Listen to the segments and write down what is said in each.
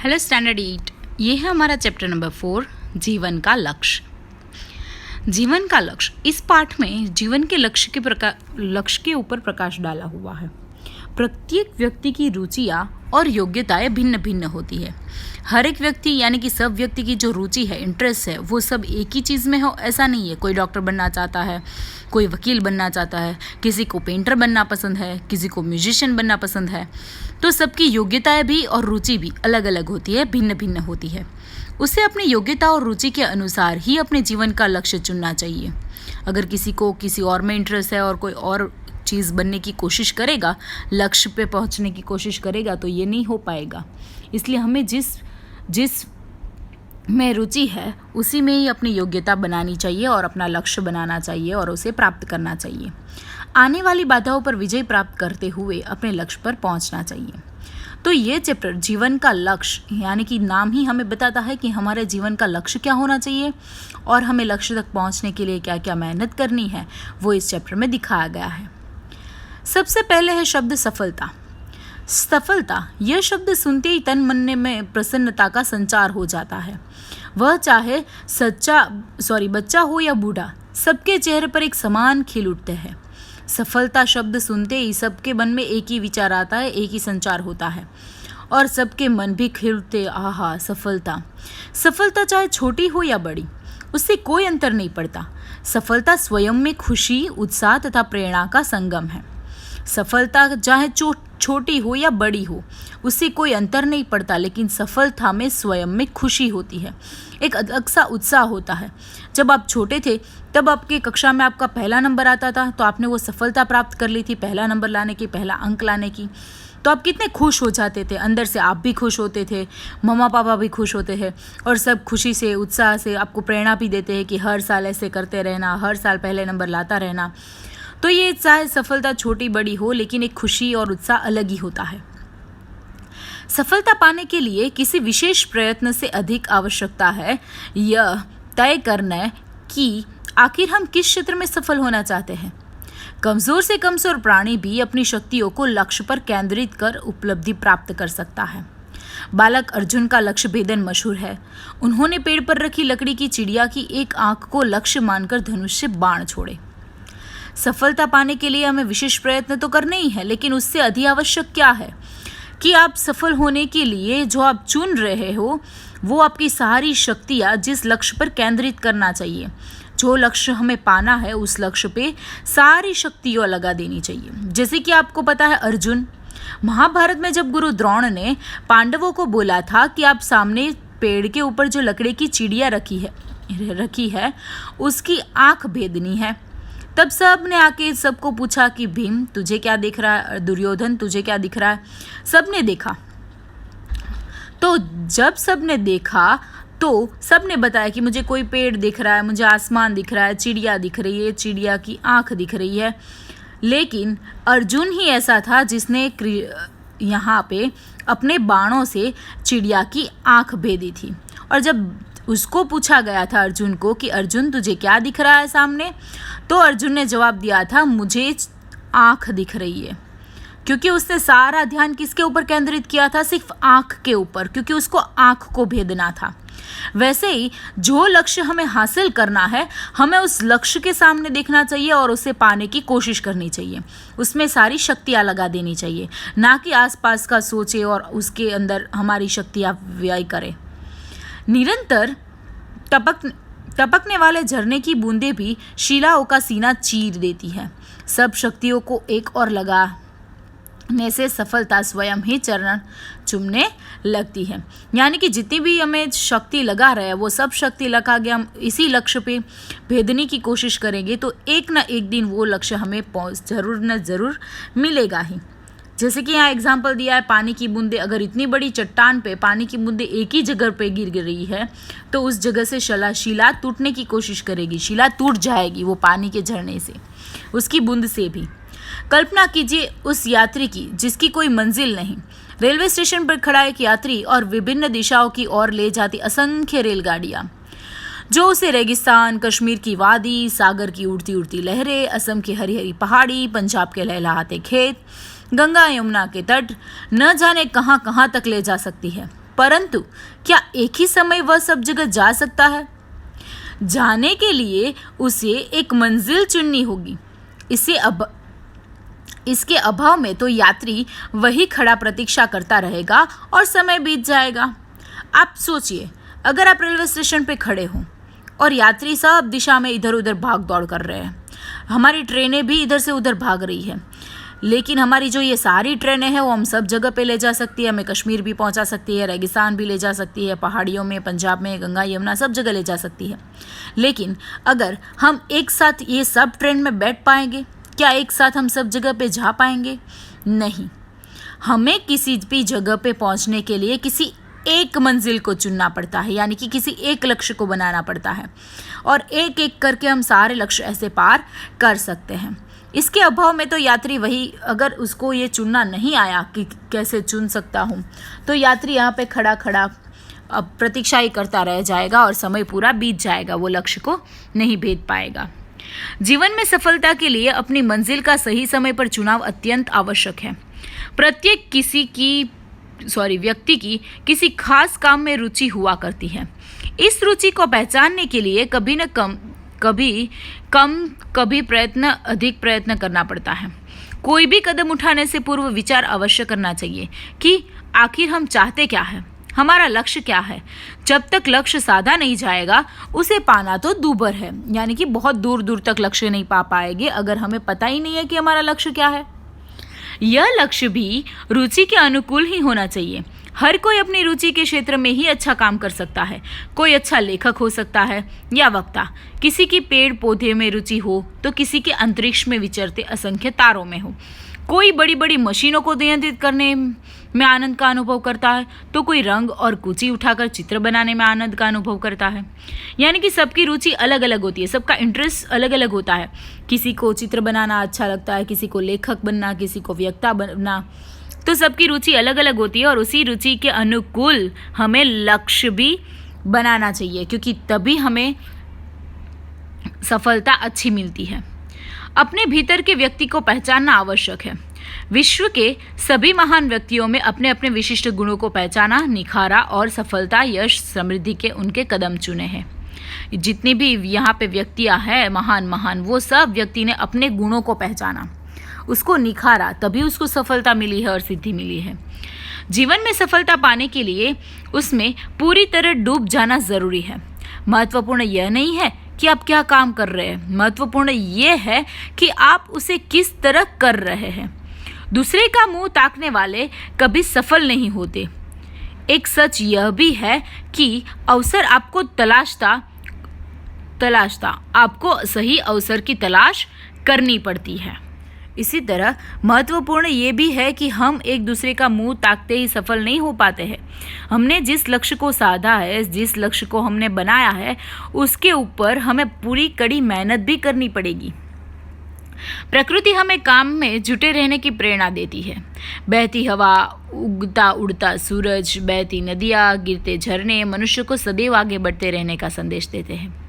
Hello standard 8। ये है हमारा चैप्टर नंबर 4, जीवन का लक्ष्य। जीवन का लक्ष्य, इस पाठ में जीवन के लक्ष्य के ऊपर प्रकाश डाला हुआ है। प्रत्येक व्यक्ति की रुचियाँ और योग्यताएं भिन्न भिन्न होती है। हर एक व्यक्ति यानी कि सब व्यक्ति की जो रुचि है, इंटरेस्ट है, वो सब एक ही चीज़ में हो ऐसा नहीं है। कोई डॉक्टर बनना चाहता है, कोई वकील बनना चाहता है, किसी को पेंटर बनना पसंद है, किसी को म्यूजिशियन बनना पसंद है। तो सबकी योग्यताएं भी और रुचि भी अलग अलग होती है, भिन्न भिन्न होती है। उसे अपनी योग्यता और रुचि के अनुसार ही अपने जीवन का लक्ष्य चुनना चाहिए। अगर किसी को किसी और में इंटरेस्ट है और कोई और चीज़ बनने की कोशिश करेगा, लक्ष्य पे पहुंचने की कोशिश करेगा, तो ये नहीं हो पाएगा। इसलिए हमें जिस में रुचि है उसी में ही अपनी योग्यता बनानी चाहिए और अपना लक्ष्य बनाना चाहिए और उसे प्राप्त करना चाहिए। आने वाली बाधाओं पर विजय प्राप्त करते हुए अपने लक्ष्य पर पहुंचना चाहिए। तो ये चैप्टर जीवन का लक्ष्य यानी कि नाम ही हमें बताता है कि हमारे जीवन का लक्ष्य क्या होना चाहिए और हमें लक्ष्य तक पहुंचने के लिए क्या क्या मेहनत करनी है, वो इस चैप्टर में दिखाया गया है। सबसे पहले है शब्द सफलता। सफलता, यह शब्द सुनते ही तन मन में प्रसन्नता का संचार हो जाता है। वह चाहे बच्चा हो या बूढ़ा, सबके चेहरे पर एक समान खिल उठते हैं। सफलता शब्द सुनते ही सबके मन में एक ही विचार आता है, एक ही संचार होता है और सबके मन भी खिल उठते। आहा, सफलता। सफलता चाहे छोटी हो या बड़ी, उससे कोई अंतर नहीं पड़ता। सफलता स्वयं में खुशी, उत्साह तथा प्रेरणा का संगम है। सफलता चाहे छोटी हो या बड़ी हो, उससे कोई अंतर नहीं पड़ता, लेकिन सफलता में स्वयं में खुशी होती है, एक अलग सा उत्साह होता है। जब आप छोटे थे तब आपके कक्षा में आपका पहला नंबर आता था, तो आपने वो सफलता प्राप्त कर ली थी, पहला नंबर लाने की, पहला अंक लाने की। तो आप कितने खुश हो जाते थे, अंदर से आप भी खुश होते थे, मम्मा पापा भी खुश होते हैं और सब खुशी से, उत्साह से आपको प्रेरणा भी देते हैं कि हर साल ऐसे करते रहना, हर साल पहले नंबर लाता रहना। तो ये चाहे सफलता छोटी बड़ी हो, लेकिन एक खुशी और उत्साह अलग ही होता है। सफलता पाने के लिए किसी विशेष प्रयत्न से अधिक आवश्यकता है यह तय करना कि आखिर हम किस क्षेत्र में सफल होना चाहते हैं। कमजोर से कमजोर प्राणी भी अपनी शक्तियों को लक्ष्य पर केंद्रित कर उपलब्धि प्राप्त कर सकता है। बालक अर्जुन का लक्ष्य भेदन मशहूर है। उन्होंने पेड़ पर रखी लकड़ी की चिड़िया की एक आंख को लक्ष्य मानकर धनुष से बाण छोड़े। सफलता पाने के लिए हमें विशेष प्रयत्न तो करने ही है, लेकिन उससे अधिक आवश्यक क्या है कि आप सफल होने के लिए जो आप चुन रहे हो वो आपकी सारी शक्तियाँ जिस लक्ष्य पर केंद्रित करना चाहिए। जो लक्ष्य हमें पाना है उस लक्ष्य पे सारी शक्तियाँ लगा देनी चाहिए। जैसे कि आपको पता है, अर्जुन, महाभारत में जब गुरु द्रोण ने पांडवों को बोला था कि आप सामने पेड़ के ऊपर जो लकड़ी की चिड़िया रखी है उसकी आंख भेदनी है, तब सब ने आके सबको पूछा कि भीम तुझे क्या दिख रहा है, दुर्योधन तुझे क्या दिख रहा है। सब ने देखा। तो जब सब ने देखा तो सब ने बताया कि मुझे कोई पेड़ दिख रहा है, मुझे आसमान दिख रहा है, चिड़िया दिख रही है, चिड़िया की आंख दिख रही है। लेकिन अर्जुन ही ऐसा था जिसने यहाँ पे अपने बाणों से चिड़िया की आंख भेदी थी। और जब उसको पूछा गया था अर्जुन को कि अर्जुन तुझे क्या दिख रहा है सामने, तो अर्जुन ने जवाब दिया था मुझे आंख दिख रही है, क्योंकि उसने सारा ध्यान किसके ऊपर केंद्रित किया था, सिर्फ आंख के ऊपर, क्योंकि उसको आंख को भेदना था। वैसे ही जो लक्ष्य हमें हासिल करना है, हमें उस लक्ष्य के सामने देखना चाहिए और उसे पाने की कोशिश करनी चाहिए। उसमें सारी शक्तियाँ लगा देनी चाहिए, ना कि आसपास का सोचे और उसके अंदर हमारी शक्तियाँ व्यय करें। निरंतर टपकने वाले झरने की बूंदें भी शिलाओं का सीना चीर देती है। सब शक्तियों को एक और लगाने से सफलता स्वयं ही चरण चूमने लगती है। यानी कि जितनी भी हमें शक्ति लगा रहे हैं वो सब शक्ति लगा के हम इसी लक्ष्य पे भेदने की कोशिश करेंगे तो एक ना एक दिन वो लक्ष्य हमें जरूर न जरूर मिलेगा ही। जैसे कि यहाँ एग्जाम्पल दिया है, पानी की बूंदे, अगर इतनी बड़ी चट्टान पे पानी की बूंदे एक ही जगह पे गिर रही है तो उस जगह से शिला टूटने की कोशिश करेगी, शिला टूट जाएगी वो पानी के झरने से, उसकी बूंद से भी। कल्पना कीजिए उस यात्री की जिसकी कोई मंजिल नहीं। रेलवे स्टेशन पर खड़ा एक यात्री और विभिन्न दिशाओं की ओर ले जाती असंख्य रेलगाड़ियाँ जो उसे रेगिस्तान, कश्मीर की वादी, सागर की उड़ती उड़ती लहरें, असम की हरी हरी पहाड़ी, पंजाब के लहलहाते खेत, गंगा यमुना के तट, न जाने कहाँ कहाँ तक ले जा सकती है। परंतु क्या एक ही समय वह सब जगह जा सकता है? जाने के लिए उसे एक मंजिल चुननी होगी। इसके अभाव में तो यात्री वही खड़ा प्रतीक्षा करता रहेगा और समय बीत जाएगा। आप सोचिए, अगर आप रेलवे स्टेशन पे खड़े हो और यात्री सब दिशा में इधर उधर भाग दौड़ कर रहे हैं, हमारी ट्रेनें भी इधर से उधर भाग रही है, लेकिन हमारी जो ये सारी ट्रेनें हैं वो हम सब जगह पे ले जा सकती है, हमें कश्मीर भी पहुंचा सकती है, रेगिस्तान भी ले जा सकती है, पहाड़ियों में, पंजाब में, गंगा यमुना सब जगह ले जा सकती है। लेकिन अगर हम एक साथ ये सब ट्रेन में बैठ पाएंगे? क्या एक साथ हम सब जगह पे जा पाएंगे? नहीं। हमें किसी भी जगह पे पहुंचने के लिए किसी एक मंजिल को चुनना पड़ता है, यानी कि किसी एक लक्ष्य को बनाना पड़ता है, और एक एक करके हम सारे लक्ष्य ऐसे पार कर सकते हैं। इसके अभाव में तो यात्री वही, अगर उसको ये चुनना नहीं आया कि कैसे चुन सकता हूँ, तो यात्री यहाँ पे खड़ा खड़ा अब प्रतीक्षा ही करता रह जाएगा और समय पूरा बीत जाएगा, वो लक्ष्य को नहीं भेद पाएगा। जीवन में सफलता के लिए अपनी मंजिल का सही समय पर चुनाव अत्यंत आवश्यक है। प्रत्येक व्यक्ति की किसी खास काम में रुचि हुआ करती है। इस रुचि को पहचानने के लिए कभी अधिक प्रयत्न करना पड़ता है। कोई भी कदम उठाने से पूर्व विचार अवश्य करना चाहिए कि आखिर हम चाहते क्या है, हमारा लक्ष्य क्या है। जब तक लक्ष्य साधा नहीं जाएगा उसे पाना तो दूभर है, यानी कि बहुत दूर दूर तक लक्ष्य नहीं पा पाएंगे अगर हमें पता ही नहीं है कि हमारा लक्ष्य क्या है। यह लक्ष्य भी रुचि के अनुकूल ही होना चाहिए। हर कोई अपनी रुचि के क्षेत्र में ही अच्छा काम कर सकता है। कोई अच्छा लेखक हो सकता है या वक्ता, किसी की पेड़ पौधे में रुचि हो तो किसी के अंतरिक्ष में विचरते असंख्य तारों में हो। कोई बड़ी बड़ी मशीनों को नियंत्रित करने में आनंद का अनुभव करता है तो कोई रंग और कुची उठाकर चित्र बनाने में आनंद का अनुभव करता है। यानी कि सबकी रुचि अलग अलग होती है, सबका इंटरेस्ट अलग अलग होता है। किसी को चित्र बनाना अच्छा लगता है, किसी को लेखक बनना, किसी को वक्ता बनना, तो सबकी रुचि अलग अलग होती है और उसी रुचि के अनुकूल हमें लक्ष्य भी बनाना चाहिए, क्योंकि तभी हमें सफलता अच्छी मिलती है। अपने भीतर के व्यक्ति को पहचानना आवश्यक है। विश्व के सभी महान व्यक्तियों में अपने अपने विशिष्ट गुणों को पहचाना, निखारा और सफलता, यश, समृद्धि के उनके कदम चुने हैं। जितनी भी यहाँ पे व्यक्तियाँ हैं महान, वो सब व्यक्ति ने अपने गुणों को पहचाना, उसको निखारा, तभी उसको सफलता मिली है और सिद्धि मिली है। जीवन में सफलता पाने के लिए उसमें पूरी तरह डूब जाना जरूरी है। महत्वपूर्ण यह नहीं है कि आप क्या काम कर रहे हैं, महत्वपूर्ण यह है कि आप उसे किस तरह कर रहे हैं। दूसरे का मुंह ताकने वाले कभी सफल नहीं होते। एक सच यह भी है कि अवसर आपको तलाशता आपको सही अवसर की तलाश करनी पड़ती है। इसी तरह महत्वपूर्ण ये भी है कि हम एक दूसरे का मुंह ताकते ही सफल नहीं हो पाते हैं। हमने जिस लक्ष्य को साधा है, जिस लक्ष्य को हमने बनाया है, उसके ऊपर हमें पूरी कड़ी मेहनत भी करनी पड़ेगी। प्रकृति हमें काम में जुटे रहने की प्रेरणा देती है। बहती हवा, उगता उड़ता सूरज, बहती नदियाँ, गिरते झरने मनुष्य को सदैव आगे बढ़ते रहने का संदेश देते हैं।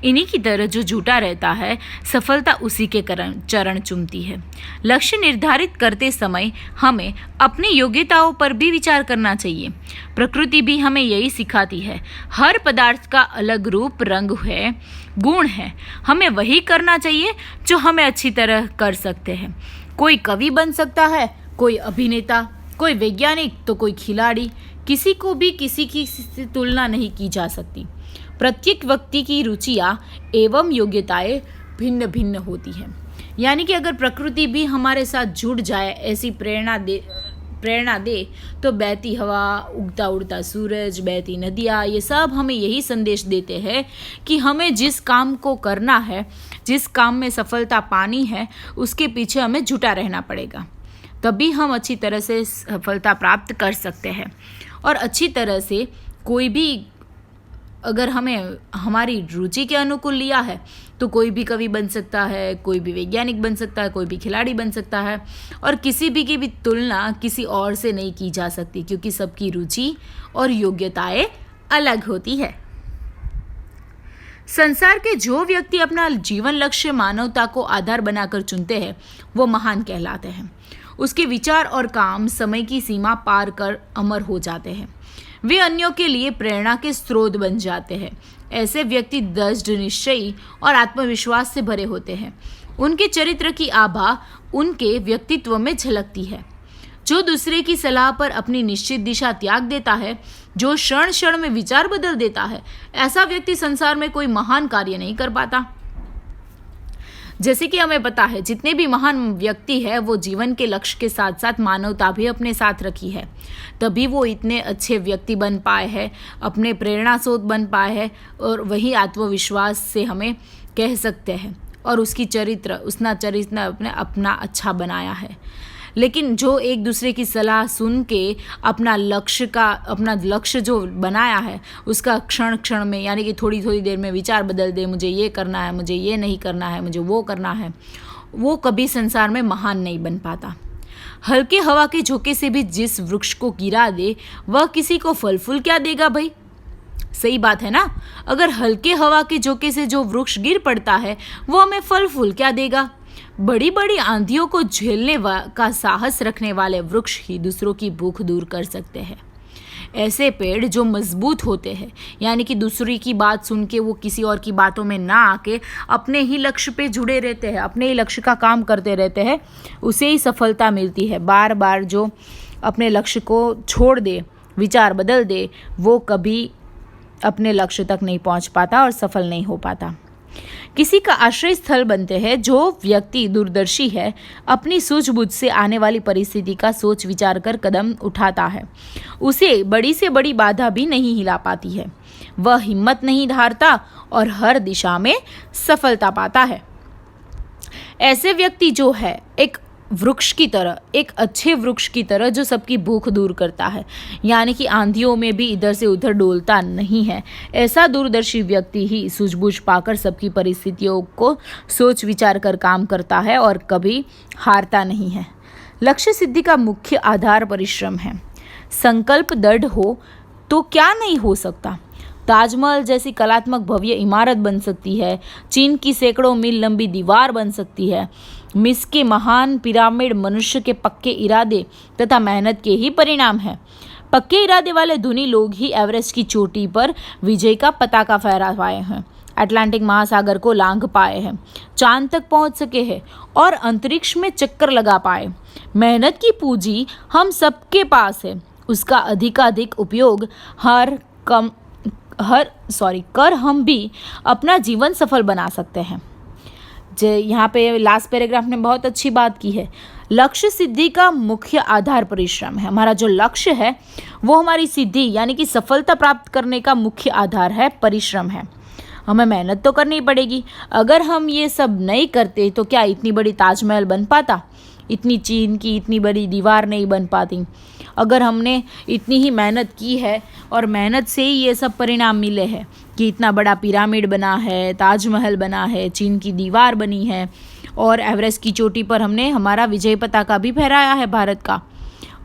इन्हीं की तरह जो जुटा रहता है, सफलता उसी के चरण चूमती है। लक्ष्य निर्धारित करते समय हमें अपनी योग्यताओं पर भी विचार करना चाहिए। प्रकृति भी हमें यही सिखाती है। हर पदार्थ का अलग रूप, रंग है, गुण है। हमें वही करना चाहिए जो हमें अच्छी तरह कर सकते हैं। कोई कवि बन सकता है, कोई अभिनेता, कोई वैज्ञानिक, तो कोई खिलाड़ी। किसी को भी किसी की तुलना नहीं की जा सकती। प्रत्येक व्यक्ति की रुचियाँ एवं योग्यताएं भिन्न भिन्न होती हैं। यानी कि अगर प्रकृति भी हमारे साथ जुड़ जाए, ऐसी प्रेरणा दे तो बहती हवा, उगता उड़ता सूरज, बहती नदियाँ, ये सब हमें यही संदेश देते हैं कि हमें जिस काम को करना है, जिस काम में सफलता पानी है, उसके पीछे हमें जुटा रहना पड़ेगा। तभी हम अच्छी तरह से सफलता प्राप्त कर सकते हैं। और अच्छी तरह से कोई भी अगर हमें हमारी रुचि के अनुकूल लिया है तो कोई भी कवि बन सकता है, कोई भी वैज्ञानिक बन सकता है, कोई भी खिलाड़ी बन सकता है। और किसी भी की भी तुलना किसी और से नहीं की जा सकती, क्योंकि सबकी रुचि और योग्यताएं अलग होती है। संसार के जो व्यक्ति अपना जीवन लक्ष्य मानवता को आधार बनाकर चुनते हैं वो महान कहलाते हैं। उसके विचार और काम समय की सीमा पार कर अमर हो जाते हैं। वे अन्यों के लिए प्रेरणा के स्रोत बन जाते हैं। ऐसे व्यक्ति दृढ़ निश्चयी और आत्मविश्वास से भरे होते हैं। उनके चरित्र की आभा उनके व्यक्तित्व में झलकती है। जो दूसरे की सलाह पर अपनी निश्चित दिशा त्याग देता है, जो क्षण क्षण में विचार बदल देता है, ऐसा व्यक्ति संसार में कोई महान कार्य नहीं कर पाता। जैसे कि हमें पता है, जितने भी महान व्यक्ति है वो जीवन के लक्ष्य के साथ साथ मानवता भी अपने साथ रखी है, तभी वो इतने अच्छे व्यक्ति बन पाए हैं, अपने प्रेरणा स्रोत बन पाए हैं, और वही आत्मविश्वास से हमें कह सकते हैं। और उसका चरित्र अपने अपना अच्छा बनाया है। लेकिन जो एक दूसरे की सलाह सुन के अपना लक्ष्य जो बनाया है उसका क्षण क्षण में, यानी कि थोड़ी थोड़ी देर में विचार बदल दे, मुझे ये करना है, मुझे ये नहीं करना है, मुझे वो करना है, वो कभी संसार में महान नहीं बन पाता। हल्के हवा के झोंके से भी जिस वृक्ष को गिरा दे वह किसी को फल फूल क्या देगा भाई? सही बात है ना। अगर हल्के हवा के झोंके से जो वृक्ष गिर पड़ता है वो हमें फल फूल क्या देगा? बड़ी बड़ी आंधियों को झेलने का साहस रखने वाले वृक्ष ही दूसरों की भूख दूर कर सकते हैं। ऐसे पेड़ जो मजबूत होते हैं, यानी कि दूसरी की बात सुन के वो किसी और की बातों में ना आके अपने ही लक्ष्य पे जुड़े रहते हैं, अपने ही लक्ष्य का काम करते रहते हैं, उसे ही सफलता मिलती है। बार बार जो अपने लक्ष्य को छोड़ दे, विचार बदल दे, वो कभी अपने लक्ष्य तक नहीं पहुंच पाता और सफल नहीं हो पाता। किसी का आश्रय स्थल बनते हैं जो व्यक्ति दूरदर्शी है, अपनी सूझबूझ से आने वाली परिस्थिति का सोच विचार कर कदम उठाता है। उसे बड़ी से बड़ी बाधा भी नहीं हिला पाती है। वह हिम्मत नहीं हारता और हर दिशा में सफलता पाता है। ऐसे व्यक्ति जो है एक वृक्ष की तरह, एक अच्छे वृक्ष की तरह जो सबकी भूख दूर करता है, यानी कि आंधियों में भी इधर से उधर डोलता नहीं है। ऐसा दूरदर्शी व्यक्ति ही सूझबूझ पाकर सबकी परिस्थितियों को सोच विचार कर काम करता है और कभी हारता नहीं है। लक्ष्य सिद्धि का मुख्य आधार परिश्रम है। संकल्प दृढ़ हो तो क्या नहीं हो सकता। ताजमहल जैसी कलात्मक भव्य इमारत बन सकती है, चीन की सैकड़ों मील लंबी दीवार बन सकती है। मिस्र के महान पिरामिड मनुष्य के पक्के इरादे तथा मेहनत के ही परिणाम है। पक्के इरादे वाले धनी लोग ही एवरेस्ट की चोटी पर विजय का पताका फहरा पाए हैं, अटलांटिक महासागर को लांघ पाए हैं, चांद तक पहुंच सके हैं और अंतरिक्ष में चक्कर लगा पाए। मेहनत की पूंजी हम सबके पास है, उसका अधिकाधिक उपयोग कर हम भी अपना जीवन सफल बना सकते हैं। यहाँ पे लास्ट पैराग्राफ में बहुत अच्छी बात की है। लक्ष्य सिद्धि का मुख्य आधार परिश्रम है। हमारा जो लक्ष्य है वो हमारी सिद्धि यानी कि सफलता प्राप्त करने का मुख्य आधार है, परिश्रम है। हमें मेहनत तो करनी पड़ेगी। अगर हम ये सब नहीं करते तो क्या इतनी बड़ी ताजमहल बन पाता? इतनी चीन की इतनी बड़ी दीवार नहीं बन पाती। अगर हमने इतनी ही मेहनत की है और मेहनत से ही ये सब परिणाम मिले हैं कि इतना बड़ा पिरामिड बना है, ताजमहल बना है, चीन की दीवार बनी है और एवरेस्ट की चोटी पर हमने हमारा विजय पताका भी फहराया है भारत का,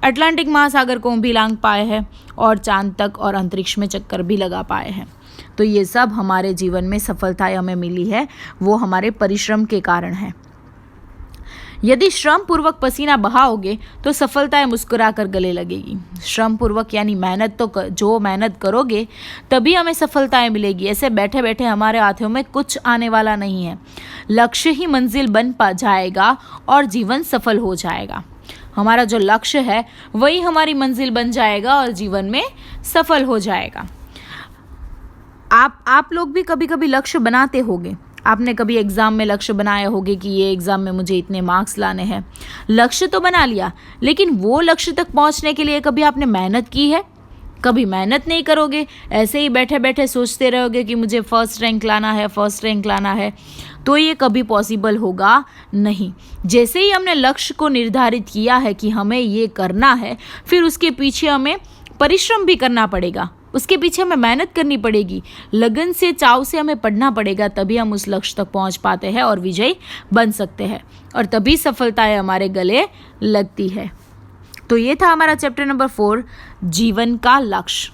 अटलांटिक महासागर को भी लांघ पाए हैं और चांद तक और अंतरिक्ष में चक्कर भी लगा पाए हैं। तो ये सब हमारे जीवन में सफलताएं हमें मिली है, वो हमारे परिश्रम के कारण है। यदि श्रम पूर्वक पसीना बहाओगे तो सफलताएं मुस्कुरा कर गले लगेगी। श्रम पूर्वक यानी जो मेहनत करोगे तभी हमें सफलताएं मिलेगी। ऐसे बैठे बैठे हमारे हाथों में कुछ आने वाला नहीं है। लक्ष्य ही मंजिल बन पा जाएगा और जीवन सफल हो जाएगा। हमारा जो लक्ष्य है वही हमारी मंजिल बन जाएगा और जीवन में सफल हो जाएगा। आप लोग भी कभी कभी लक्ष्य बनाते होंगे। आपने कभी एग्ज़ाम में लक्ष्य बनाए होंगे कि ये एग्ज़ाम में मुझे इतने मार्क्स लाने हैं। लक्ष्य तो बना लिया, लेकिन वो लक्ष्य तक पहुंचने के लिए कभी आपने मेहनत की है? कभी मेहनत नहीं करोगे, ऐसे ही बैठे बैठे सोचते रहोगे कि मुझे फर्स्ट रैंक लाना है, तो ये कभी पॉसिबल होगा नहीं। जैसे ही हमने लक्ष्य को निर्धारित किया है कि हमें ये करना है, फिर उसके पीछे हमें परिश्रम भी करना पड़ेगा, उसके पीछे हमें मेहनत करनी पड़ेगी, लगन से चाव से हमें पढ़ना पड़ेगा, तभी हम उस लक्ष्य तक पहुंच पाते हैं और विजयी बन सकते हैं और तभी सफलताएं हमारे गले लगती है। तो ये था हमारा चैप्टर नंबर 4, जीवन का लक्ष्य।